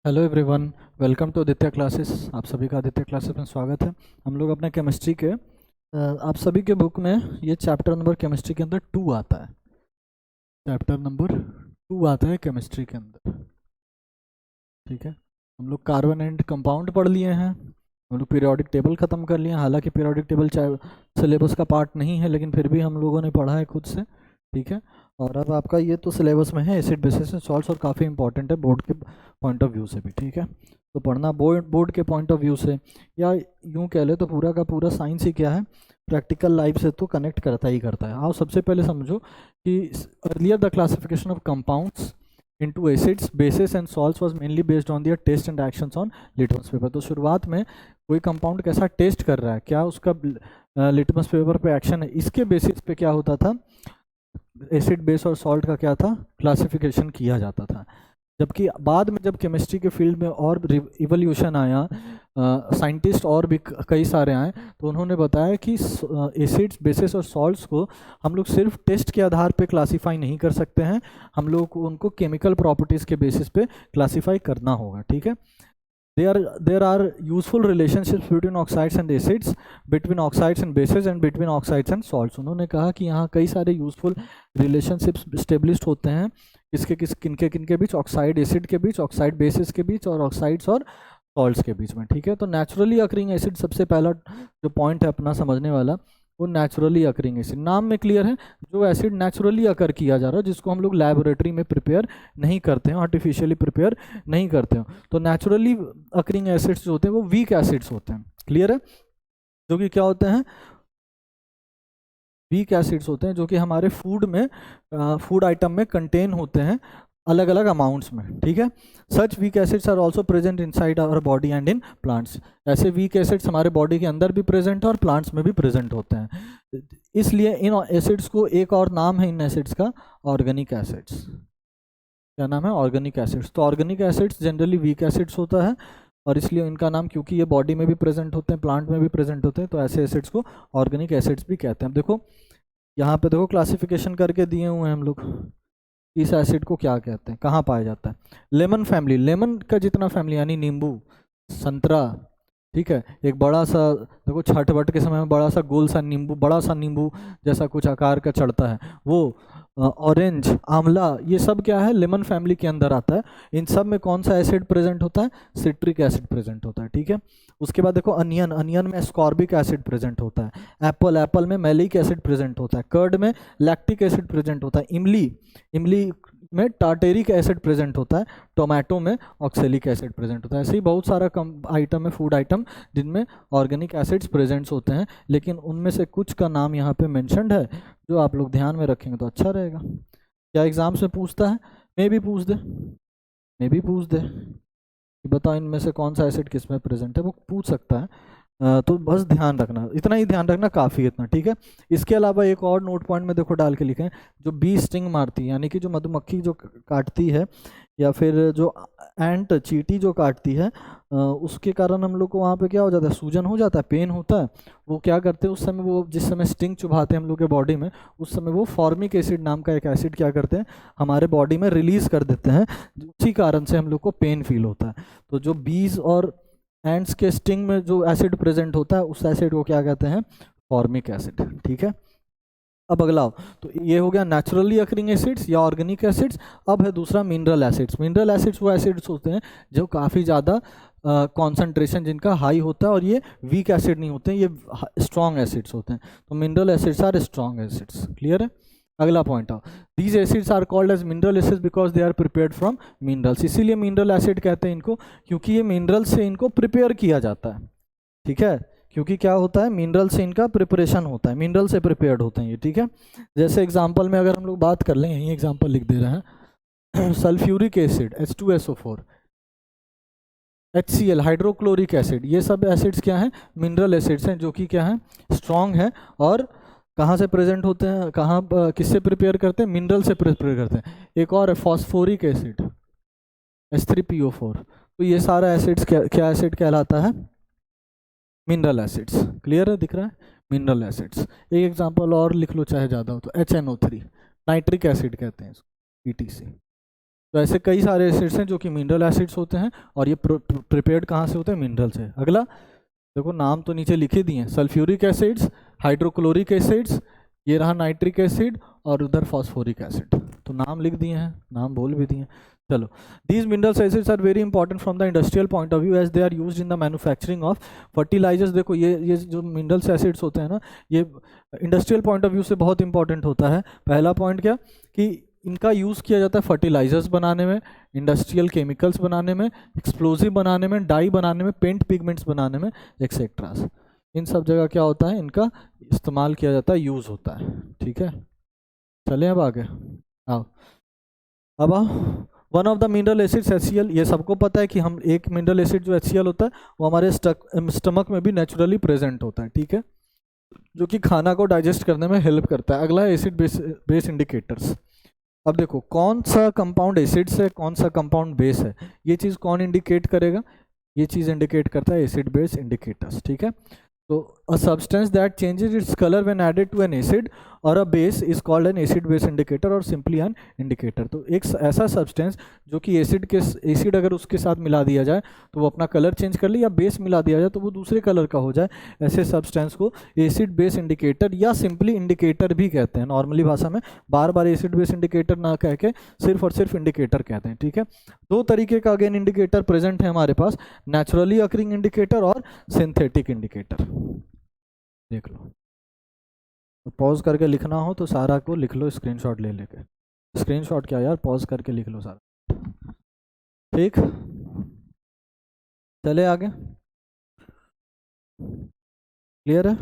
Hello everyone, welcome to Aditya classes. आप सभी का आदित्य क्लासेस में स्वागत है। हम लोग अपने केमिस्ट्री के आप सभी के बुक में ये चैप्टर नंबर केमिस्ट्री के अंदर 2 आता है। चैप्टर नंबर 2 आता है केमिस्ट्री के अंदर। ठीक है, हम लोग कार्बन एंड कंपाउंड पढ़ लिए हैं, हम लोग पीरियोडिक टेबल ख़त्म कर लिए हैं। हालांकि पीरियोडिक टेबल सिलेबस का पार्ट नहीं है, लेकिन फिर भी हम लोगों ने पढ़ा है खुद से। ठीक है, और अब आपका ये तो सिलेबस में है एसिड बेसिस एंड सॉल्ट्स, और काफ़ी इंपॉर्टेंट है बोर्ड के पॉइंट ऑफ व्यू से भी। ठीक है, तो पढ़ना बोर्ड के पॉइंट ऑफ व्यू से, या यूँ कह ले तो पूरा का पूरा साइंस ही क्या है, प्रैक्टिकल लाइफ से तो कनेक्ट करता ही करता है। आओ सबसे पहले समझो कि earlier the classification of compounds into acids, bases and salts was mainly based on their taste and actions on litmus paper। तो शुरुआत में कोई कंपाउंड कैसा टेस्ट कर रहा है, क्या उसका लिटमस पेपर पे एक्शन है, इसके बेसिस पे क्या होता था, एसिड बेस और सॉल्ट का क्या था, क्लासिफिकेशन किया जाता था। जबकि बाद में जब केमिस्ट्री के फील्ड में और इवोल्यूशन आया, साइंटिस्ट और भी कई सारे आए, तो उन्होंने बताया कि एसिड्स बेसिस और सॉल्ट्स को हम लोग सिर्फ टेस्ट के आधार पे क्लासीफाई नहीं कर सकते हैं, हम लोग को उनको केमिकल प्रॉपर्टीज़ के बेसिस पे क्लासीफाई करना होगा। ठीक है, there are useful relationships between oxides and acids, between oxides and bases and between oxides and salts। उन्होंने कहा कि यहाँ कई सारे यूजफुल रिलेशनशिप्स स्टेब्लिश्ड होते हैं, किनके बीच, ऑक्साइड एसिड के बीच, ऑक्साइड बेसिस के बीच, और ऑक्साइड्स और सॉल्ट्स के बीच में। ठीक है, तो नेचुरली अकरिंग एसिड सबसे पहला जो पॉइंट है अपना समझने वाला, वो नेचुरली अकरिंग एसिड। नाम में क्लियर है, जो एसिड नेचुरली अकर किया जा रहा है, जिसको हम लोग लेबोरेटरी में प्रिपेयर नहीं करते हैं, आर्टिफिशियली प्रिपेयर नहीं करते हैं। तो नेचुरली अकरिंग एसिड्स जो होते हैं वो वीक एसिड्स होते हैं। क्लियर है, जो कि क्या होते हैं, वीक एसिड्स होते हैं, जो कि हमारे फूड आइटम में कंटेन होते हैं अलग अलग अमाउंट्स में। ठीक है, such weak acids are also present inside our body and in plants. ऐसे वीक एसिड्स हमारे बॉडी के अंदर भी प्रेजेंट है और प्लांट्स में भी प्रेजेंट होते हैं। इसलिए इन एसिड्स को एक और नाम है इन एसिड्स का, ऑर्गेनिक एसिड्स। क्या नाम है, ऑर्गेनिक एसिड्स। तो organic acids generally weak acids होता है, और इसलिए इनका नाम, क्योंकि ये बॉडी में भी प्रेजेंट होते हैं, प्लांट में भी प्रेजेंट होते हैं, तो ऐसे एसिड्स को ऑर्गेनिक एसिड्स भी कहते हैं। अब देखो यहाँ पे, देखो क्लासिफिकेशन करके दिए हुए हैं हम लोग, इस एसिड को क्या कहते हैं, कहाँ पाया जाता है। लेमन फैमिली, लेमन का जितना फैमिली यानी नींबू, संतरा, ठीक है, एक बड़ा सा, देखो छठ वट के समय में बड़ा सा गोल सा नींबू, बड़ा सा नींबू जैसा कुछ आकार का चढ़ता है, वो ऑरेंज, आंवला, ये सब क्या है, लेमन फैमिली के अंदर आता है। इन सब में कौन सा एसिड प्रेजेंट होता है, सिट्रिक एसिड प्रेजेंट होता है। ठीक है, उसके बाद देखो अनियन, अनियन में स्कॉर्बिक एसिड प्रेजेंट होता है। एप्पल, एप्पल में मैलिक एसिड प्रेजेंट होता है। कर्ड में लैक्टिक एसिड प्रेजेंट होता है। इमली, इमली में टार्टेरिक एसिड प्रेजेंट होता है। टोमेटो में ऑक्सेलिक एसिड प्रेजेंट होता है। ऐसे ही बहुत सारा आइटम है, फूड आइटम, जिनमें ऑर्गेनिक एसिड्स प्रेजेंट्स होते हैं, लेकिन उनमें से कुछ का नाम यहाँ पे मेंशन्ड है, जो आप लोग ध्यान में रखेंगे तो अच्छा रहेगा। क्या एग्जाम्स में पूछता है, मैं भी पूछ दे, मैं भी पूछ दे कि बताओ इनमें से कौन सा एसिड किस में प्रेजेंट है, वो पूछ सकता है। तो बस ध्यान रखना, इतना ही ध्यान रखना काफ़ी है, इतना। ठीक है, इसके अलावा एक और नोट पॉइंट में देखो डाल के लिखे हैं, जो बी स्टिंग मारती है, यानी कि जो मधुमक्खी जो काटती है, या फिर जो एंट, चींटी जो काटती है, उसके कारण हम लोग को वहाँ पे क्या हो जाता है, सूजन हो जाता है, पेन होता है। वो क्या करते हैं उस समय, वो जिस समय स्टिंग चुभाते हैं हम लोग के बॉडी में, उस समय वो फॉर्मिक एसिड नाम का एक एसिड क्या करते हैं, हमारे बॉडी में रिलीज कर देते हैं, उसी कारण से हम लोग को पेन फील होता है। तो जो बीज और एंड्स के स्टिंग में जो एसिड प्रेजेंट होता है, उस एसिड को क्या कहते हैं, फॉर्मिक एसिड। ठीक है, अब अगला तो ये हो गया नेचुरली अकरिंग एसिड्स या ऑर्गेनिक एसिड्स। अब है दूसरा मिनरल एसिड्स। मिनरल एसिड्स वो एसिड्स होते हैं जो काफ़ी ज़्यादा कॉन्सेंट्रेशन जिनका हाई होता है, और ये वीक एसिड नहीं होते हैं, ये स्ट्रॉन्ग एसिड्स होते हैं। तो mineral acids are strong acids. Clear है, अगला पॉइंट आओ, these acids are called as mineral acids because they are prepared from minerals. इसीलिए मिनरल एसिड कहते हैं इनको, क्योंकि ये मिनरल से इनको प्रिपेयर किया जाता है। ठीक है, क्योंकि क्या होता है, मिनरल से इनका प्रिपरेशन होता है, मिनरल से प्रिपेयर्ड होते हैं ये। ठीक है, जैसे एग्जांपल में अगर हम लोग बात कर लें, यही एग्जांपल लिख दे रहे हैं, sulphuric acid H2SO4, HCl hydrochloric acid, ये सब एसिड्स क्या हैं, मिनरल एसिड्स हैं, जो कि क्या हैं, स्ट्रॉन्ग है, और कहाँ से प्रेजेंट होते हैं, कहाँ किससे प्रिपेयर करते हैं, मिनरल से प्रिपेयर करते हैं। एक और है फॉस्फोरिक एसिड H3PO4। तो ये सारा एसिड्स क्या एसिड कहलाता है, मिनरल एसिड्स। क्लियर है, दिख रहा है, मिनरल एसिड्स। एक एग्जांपल और लिख लो चाहे ज़्यादा हो तो, HNO3 नाइट्रिक एसिड कहते हैं इसको, PTC। तो ऐसे कई सारे एसिड्स हैं जो कि मिनरल एसिड्स होते हैं और ये प्रिपेयर्ड कहाँ से होते हैं, मिनरल से। अगला देखो, नाम तो नीचे लिखे दिए हैं, सल्फ्यूरिक एसिड्स, हाइड्रोक्लोरिक एसिड्स, ये रहा नाइट्रिक एसिड और उधर फॉस्फोरिक एसिड। तो नाम लिख दिए हैं, नाम बोल भी दिए। चलो, these minerals acids are very important from the industrial point of view as they are used in the manufacturing of fertilisers. देखो ये जो मिनरल्स एसिड्स होते हैं ना, ये इंडस्ट्रियल पॉइंट ऑफ व्यू से बहुत इंपॉर्टेंट होता है। पहला पॉइंट क्या कि इनका यूज़ किया जाता है फर्टिलाइजर्स बनाने में, इंडस्ट्रियल केमिकल्स बनाने में, एक्सप्लोजिव बनाने में, डाई बनाने में, पेंट पिगमेंट्स बनाने में, एक्सेट्रास। इन सब जगह क्या होता है, इनका इस्तेमाल किया जाता है, यूज़ होता है। ठीक है, चलें अब आगे। आओ अब आओ, one of the mineral acids HCl। ये सबको पता है कि हम एक मिनरल एसिड जो HCl होता है वो हमारे स्टमक में भी नेचुरली प्रेजेंट होता है। ठीक है, जो कि खाना को डाइजेस्ट करने में हेल्प करता है। अगला है एसिड बेस इंडिकेटर्स। अब देखो, कौन सा कंपाउंड एसिड्स है, कौन सा कंपाउंड बेस है, ये चीज़ कौन इंडिकेट करेगा, ये चीज़ इंडिकेट करता है एसिड बेस इंडिकेटर्स। ठीक है, तो a substance that changes its colour when added to an acid or a base is called an acid base indicator or simply an indicator. तो एक ऐसा सब्सटेंस जो कि एसिड अगर उसके साथ मिला दिया जाए तो वो अपना कलर चेंज कर ले, या बेस मिला दिया जाए तो वो दूसरे कलर का हो जाए, ऐसे सब्सटेंस को एसिड बेस इंडिकेटर या सिंपली इंडिकेटर भी कहते हैं। नॉर्मली भाषा में बार बार एसिड बेस इंडिकेटर ना कह के सिर्फ और सिर्फ इंडिकेटर कहते हैं। ठीक है, दो तरीके का अगेन इंडिकेटर प्रेजेंट है हमारे पास, नेचुरली अकरिंग इंडिकेटर और सिंथेटिक इंडिकेटर। देख लो, तो पॉज करके लिखना हो तो सारा को लिख लो स्क्रीनशॉट ले लेके। स्क्रीनशॉट क्या यार, पॉज करके लिख लो सारा। ठीक, चले आगे, क्लियर है?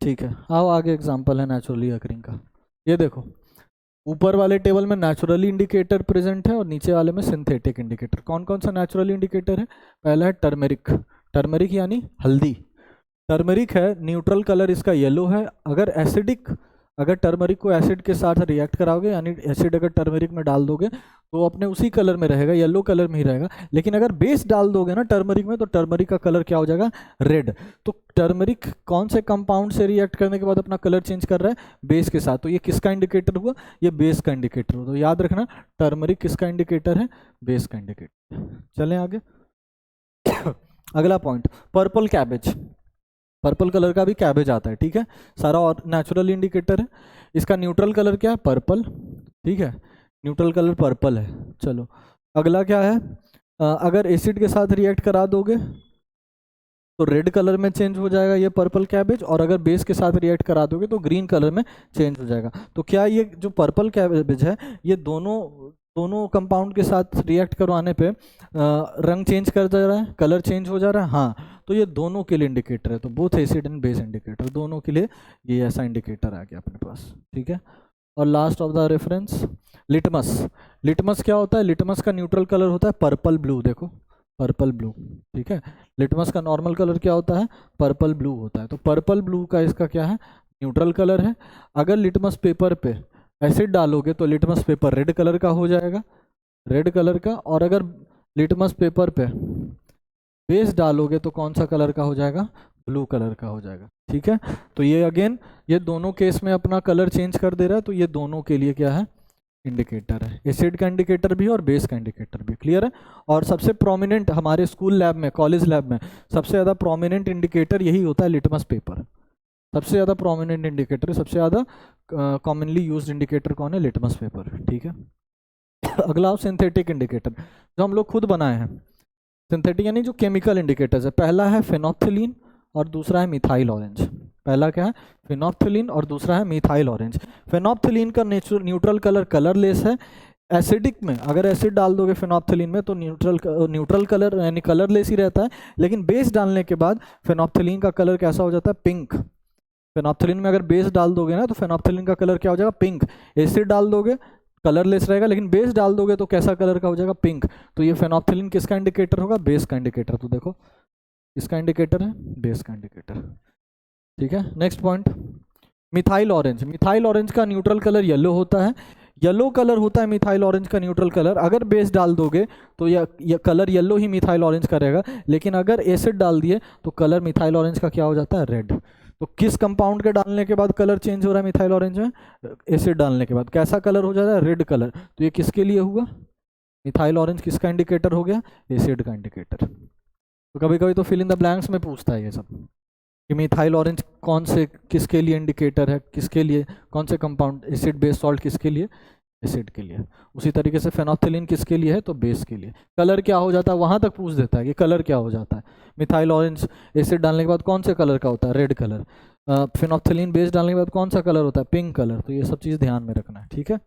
ठीक है, आओ आगे एग्जांपल है नेचुरली अकरिंग का। ये देखो, ऊपर वाले टेबल में नेचुरली इंडिकेटर प्रेजेंट है और नीचे वाले में सिंथेटिक इंडिकेटर। कौन कौन सा नेचुरली इंडिकेटर है? पहला है टर्मेरिक। टर्मेरिक यानी हल्दी। टर्मरिक है, न्यूट्रल कलर इसका येलो है। अगर टर्मरिक को एसिड के साथ रिएक्ट कराओगे, यानी एसिड अगर टर्मरिक में डाल दोगे तो अपने उसी कलर में रहेगा, येलो कलर में ही रहेगा। लेकिन अगर बेस डाल दोगे ना टर्मरिक में, तो टर्मरिक का कलर क्या हो जाएगा? रेड। तो टर्मरिक कौन से कंपाउंड से रिएक्ट करने के बाद अपना कलर चेंज कर रहा है? बेस के साथ। तो ये किसका इंडिकेटर हुआ? ये बेस का इंडिकेटर हुआ। तो याद रखना, टर्मरिक किसका इंडिकेटर है? बेस का इंडिकेटर। चलें आगे। अगला point, purple cabbage. Purple colour का भी कैबेज आता है। ठीक है, सारा और नेचुरल इंडिकेटर है। इसका न्यूट्रल कलर क्या है? पर्पल। ठीक है, न्यूट्रल कलर पर्पल है। चलो, अगला क्या है? अगर एसिड के साथ रिएक्ट करा दोगे तो रेड कलर में चेंज हो जाएगा ये पर्पल कैबेज, और अगर बेस के साथ रिएक्ट करा दोगे तो ग्रीन कलर में चेंज हो जाएगा। तो क्या ये जो पर्पल कैबेज है, ये दोनों कंपाउंड के साथ रिएक्ट करवाने पे रंग चेंज कर जा रहा है, कलर चेंज हो जा रहा है? हाँ, तो ये दोनों के लिए इंडिकेटर है। तो both acid and base indicator, दोनों के लिए ये ऐसा इंडिकेटर आ गया अपने पास। ठीक है, और last of the reference, litmus. Litmus क्या होता है? लिटमस का न्यूट्रल कलर होता है पर्पल ब्लू। देखो, पर्पल ब्लू। ठीक है, लिटमस का नॉर्मल कलर क्या होता है? पर्पल ब्लू होता है। तो पर्पल ब्लू का इसका क्या है? न्यूट्रल कलर है। अगर लिटमस पेपर पे एसिड डालोगे तो लिटमस पेपर रेड कलर का हो जाएगा, रेड कलर का। और अगर लिटमस पेपर पे बेस डालोगे तो कौन सा कलर का हो जाएगा? ब्लू कलर का हो जाएगा। ठीक है, तो ये अगेन ये दोनों केस में अपना कलर चेंज कर दे रहा है। तो ये दोनों के लिए क्या है? इंडिकेटर है। एसिड का इंडिकेटर भी और बेस का इंडिकेटर भी। क्लियर है? और सबसे प्रोमिनेंट हमारे स्कूल लैब में, कॉलेज लैब में सबसे ज़्यादा प्रोमिनेंट इंडिकेटर यही होता है, लिटमस पेपर। सबसे ज़्यादा प्रोमिनेंट इंडिकेटर, सबसे ज़्यादा कॉमनली यूज्ड इंडिकेटर कौन है? Litmus paper. ठीक है, अगला सिंथेटिक इंडिकेटर जो हम लोग खुद बनाए हैं। सिंथेटिक यानी जो केमिकल इंडिकेटर्स है। पहला है फेनोप्थिलीन और दूसरा है मिथाइल ऑरेंज। पहला क्या है? फेनोप्थिलीन और दूसरा है मिथाइल ऑरेंज। फेनोप्थिलीन का न्यूट्रल कलर कलरलेस है। एसिडिक में अगर एसिड डाल दोगे फेनोप्थिलीन में तो न्यूट्रल कलर यानी कलरलेस ही रहता है। लेकिन बेस डालने के बाद फेनोप्थिलीन का कलर कैसा हो जाता है? पिंक। फेनोप्थिलीन में अगर बेस डाल दोगे ना तो फेनोप्थिलीन का कलर क्या हो जाएगा? पिंक। एसिड डाल दोगे कलरलेस रहेगा, लेकिन बेस डाल दोगे तो कैसा कलर का हो जाएगा? पिंक। तो ये फेनोप्थिलीन किसका इंडिकेटर होगा? बेस का इंडिकेटर। तो देखो, इसका इंडिकेटर है, बेस का इंडिकेटर। ठीक है, next point, methyl orange. Methyl orange का न्यूट्रल कलर येलो होता है। येलो कलर होता है मिथाइल ऑरेंज का न्यूट्रल कलर। अगर बेस डाल दोगे तो यह कलर येलो ही मिथाइल ऑरेंज का रहेगा, लेकिन अगर एसिड डाल दिए तो कलर मिथाइल ऑरेंज का क्या हो जाता है? रेड। तो किस कंपाउंड के डालने के बाद कलर चेंज हो रहा है मिथाइल ऑरेंज में? एसिड डालने के बाद कैसा कलर हो जाता है? Red colour. तो ये किसके लिए हुआ? मिथाइल ऑरेंज किसका इंडिकेटर हो गया? एसिड का इंडिकेटर। तो कभी कभी तो फिल इन द ब्लैंक्स में पूछता है ये सब कि मिथाइल ऑरेंज कौन से किसके लिए इंडिकेटर है, किसके लिए, कौन से कंपाउंड, एसिड बेस सॉल्ट किसके लिए? एसिड के लिए। उसी तरीके से फेनोल्फथालीन किसके लिए है? तो बेस के लिए। कलर क्या हो जाता है वहां तक पूछ देता है कि कलर क्या हो जाता है। मिथाइल ऑरेंज एसिड डालने के बाद कौन से कलर का होता है? Red colour. फेनोल्फथालीन बेस डालने के बाद कौन सा कलर होता है? Pink colour. तो ये सब चीज़ ध्यान में रखना है, ठीक है।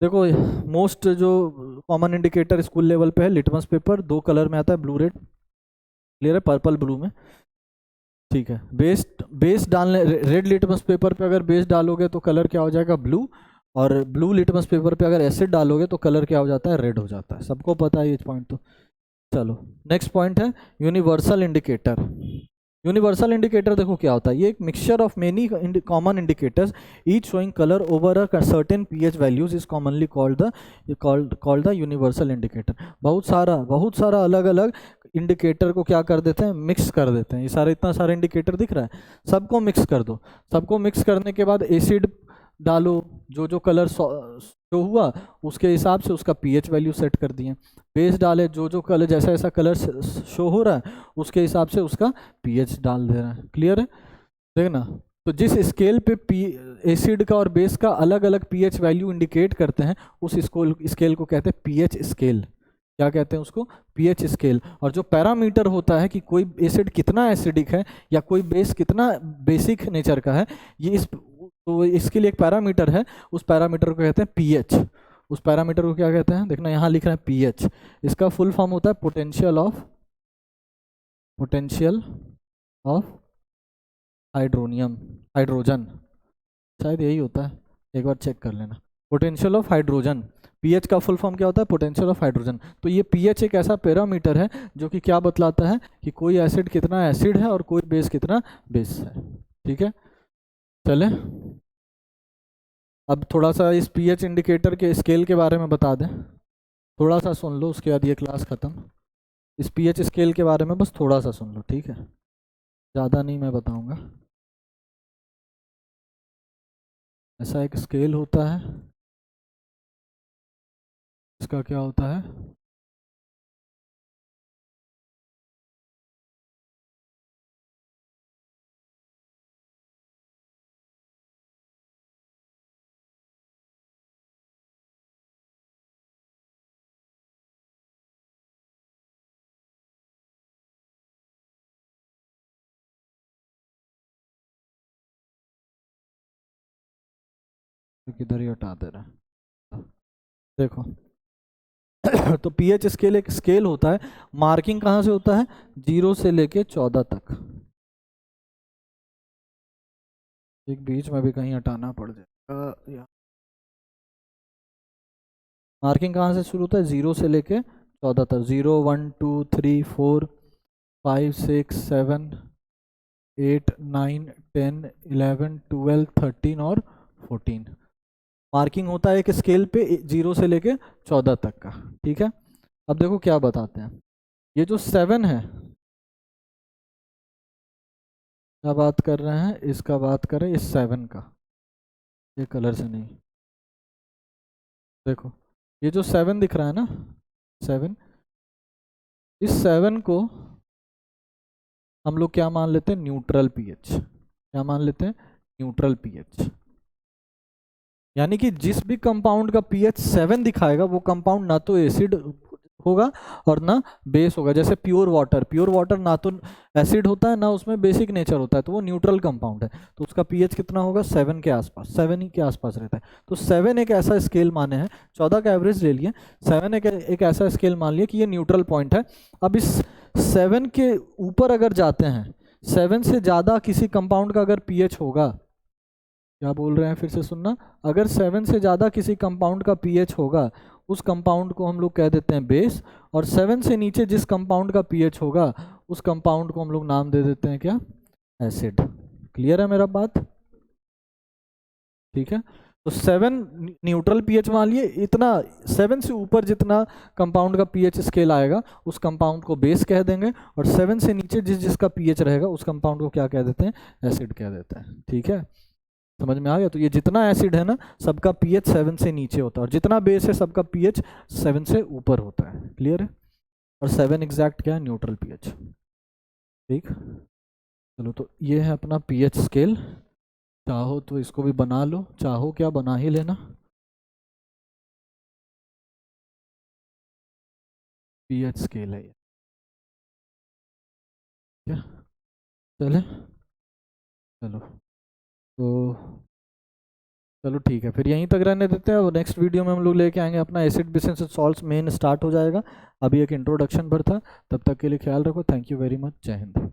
देखो मोस्ट जो कॉमन इंडिकेटर स्कूल लेवल पे है लिटमस पेपर, 2 कलर में आता है, ब्लू रेड, क्लियर है, पर्पल ब्लू में, ठीक है। बेस डालने, रेड लिटमस पेपर पे अगर बेस डालोगे तो कलर क्या हो जाएगा? ब्लू। और ब्लू लिटमस पेपर पे अगर एसिड डालोगे तो कलर क्या हो जाता है? रेड हो जाता है। सबको पता है ये पॉइंट तो। चलो नेक्स्ट पॉइंट है यूनिवर्सल इंडिकेटर। यूनिवर्सल इंडिकेटर देखो क्या होता है, ये एक mixture of many common indicators each showing colour over a certain pH values is commonly called the universal indicator. बहुत सारा अलग अलग इंडिकेटर को क्या कर देते हैं? मिक्स कर देते हैं। ये सारे इतना सारे इंडिकेटर दिख रहा है, सबको मिक्स कर दो। सबको मिक्स करने के बाद एसिड डालो, जो कलर जो हुआ उसके हिसाब से उसका पीएच वैल्यू सेट कर दिए। बेस डाले, जो कलर जैसा जैसा कलर शो हो रहा है उसके हिसाब से उसका पीएच डाल दे रहा है, क्लियर है। देखना, तो जिस स्केल पे एसिड का और बेस का अलग अलग पीएच वैल्यू इंडिकेट करते हैं उस स्केल को कहते हैं पीएच स्केल। क्या कहते हैं उसको? PH scale. और जो पैरामीटर होता है कि कोई एसिड कितना एसिडिक है या कोई बेस कितना बेसिक नेचर का है, ये तो इसके लिए एक पैरामीटर है, उस पैरामीटर को कहते हैं पीएच। उस पैरामीटर को क्या कहते हैं? देखना यहाँ लिख रहे हैं पीएच। इसका फुल फॉर्म होता है पोटेंशियल ऑफ हाइड्रोजन, शायद यही होता है, एक बार चेक कर लेना। पोटेंशियल ऑफ हाइड्रोजन, पीएच का फुल फॉर्म क्या होता है? Potential of hydrogen. तो ये पीएच एक ऐसा पैरामीटर है जो कि क्या बतलाता है कि कोई एसिड कितना एसिड है और कोई बेस कितना बेस है, ठीक है। चले अब थोड़ा सा इस पीएच इंडिकेटर के स्केल के बारे में बता दें, थोड़ा सा सुन लो, उसके बाद ये क्लास ख़त्म। इस पीएच स्केल के बारे में बस थोड़ा सा सुन लो, ठीक है, ज़्यादा नहीं मैं बताऊंगा। ऐसा एक स्केल होता है, इसका क्या होता है? किधर ही हटा दे रहा है, देखो तो पीएच स्केल एक स्केल होता है। मार्किंग कहाँ से होता है? 0 से लेके 14 तक। एक बीच में भी कहीं हटाना पड़ जाएगा। मार्किंग कहाँ से शुरू होता है? 0 से लेके 14 तक। 0 1 2 3 4 5 6 7 8 9 10 11 12 13 और 14। मार्किंग होता है एक स्केल पे 0 से लेके 14 तक का, ठीक है। अब देखो क्या बताते हैं, ये जो 7 है, क्या बात कर रहे हैं? इसका बात करें, इस 7 का, ये कलर से नहीं, देखो ये जो 7 दिख रहा है ना, 7, इस 7 को हम लोग क्या मान लेते हैं? Neutral pH. क्या मान लेते हैं? Neutral pH. यानी कि जिस भी कंपाउंड का पीएच 7 दिखाएगा वो कंपाउंड ना तो एसिड होगा और ना बेस होगा। जैसे प्योर वाटर ना तो एसिड होता है ना उसमें बेसिक नेचर होता है, तो वो न्यूट्रल कंपाउंड है, तो उसका पीएच कितना होगा? 7 के आसपास, 7 ही के आसपास रहता है। तो 7 एक ऐसा स्केल माने हैं, 14 का एवरेज ले लिए, 7 एक ऐसा स्केल मान लिया कि ये न्यूट्रल पॉइंट है। अब इस 7 के ऊपर अगर जाते हैं, 7 से ज़्यादा किसी कंपाउंड का अगर पीएच होगा, क्या बोल रहे हैं फिर से सुनना, अगर 7 से ज़्यादा किसी कंपाउंड का पीएच होगा उस कंपाउंड को हम लोग कह देते हैं बेस, और 7 से नीचे जिस कंपाउंड का पीएच होगा उस कंपाउंड को हम लोग नाम दे देते हैं क्या? एसिड। क्लियर है मेरा बात? ठीक है। तो 7 न्यूट्रल पीएच मान लिए, इतना 7 से ऊपर जितना कंपाउंड का पीएच स्केल आएगा उस कंपाउंड को बेस कह देंगे, और 7 से नीचे जिसका पीएच रहेगा उस कंपाउंड को क्या कह देते हैं, एसिड कह देते हैं। ठीक है, समझ में आ गया। तो ये जितना एसिड है ना सबका पीएच 7 से नीचे होता है, और जितना बेस है सबका पीएच 7 से ऊपर होता है। क्लियर है। और 7 एग्जैक्ट क्या है, न्यूट्रल पीएच। ठीक, चलो तो ये है अपना पीएच स्केल। चाहो तो इसको भी बना लो, चाहो क्या बना ही लेना। पीएच स्केल है ये, क्या चले। चलो तो चलो ठीक है, फिर यहीं तक रहने देते हैं। और नेक्स्ट वीडियो में हम लोग लेके आएंगे अपना acid basis salts main start हो जाएगा। अभी एक इंट्रोडक्शन पर था, तब तक के लिए ख्याल रखो। थैंक यू वेरी मच, जय हिंद।